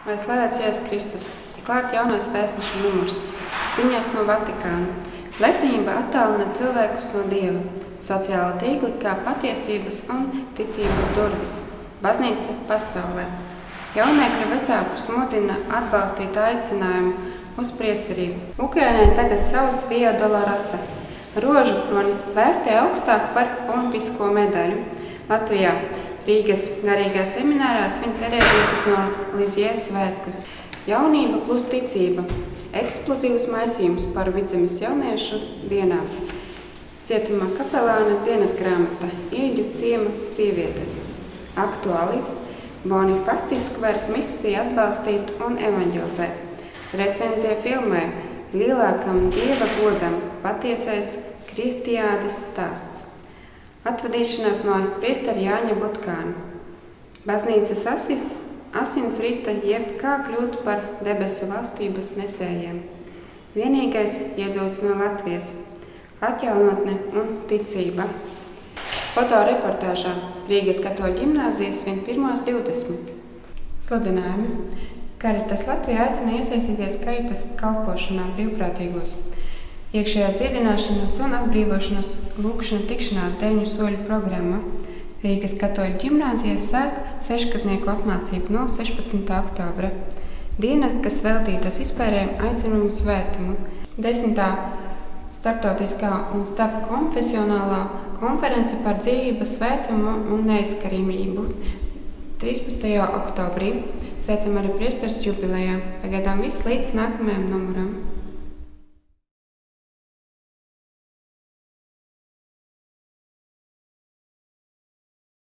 Lai slavēts Jēzus Kristus, klāt jaunais vēstneša numurs. Ziņas no Vatikāna. Lepnība attālina cilvēkus no Dieva. Sociāla tīkli kā patiesības un ticības durvis. Baznīca pasaulē. Jauniekļu vecākus mudina atbalstīt aicinājumu uz priesterību. Ukrainai tagad savs Via Dolorosa. Rožu kroni vērtē augstāk par olimpisko medaļu. Latvijā Rīgas garīgā seminārā svin Terēzietes no Lizjē svētkus. Jaunība plus ticība. Eksplozīvs maisījums par Vidzemes jauniešu dienā. Cietumā kapelānes dienas grāmata. Ieģu ciema sievietes. Aktuāli. Bonifatisku vērt misiju atbalstīt un evaņģelizēt. Recenzija filmē Lielākam Dieva godam patiesais kristiādes stāsts. Atvadīšanās no priestera Jāņa Butkāna. Baznīcas asins rita jeb kā kļūt par debesu valstības nesējiem. Vienīgais Jēzus no Latvijas. Atjaunotne un ticība. Fotoreportāžā Rīgas Katoļu ģimnāzija svin pirmos 20. Sludinājumi. Karitas Latvijā aicina iesaistīties karitas kalpošanā brīvprātīgos. Iekšējās dziedināšanas un atbrīvošanas lūkšana tikšanās 9 soļu programma. Rīgas Katoļu ģimnāzija sāk seškatnieku apmācību no 16. oktobra. Diena, kas veltītas izpērēm aicinājumu svētumu. 10. starptautiskā un starpkonfesionālā konference par dzīvības svētumu un neaizskaramību. 13. oktobrī. Sveicam arī priesteres jubilejā. Pagaidām viss līdz nākamajam numuram.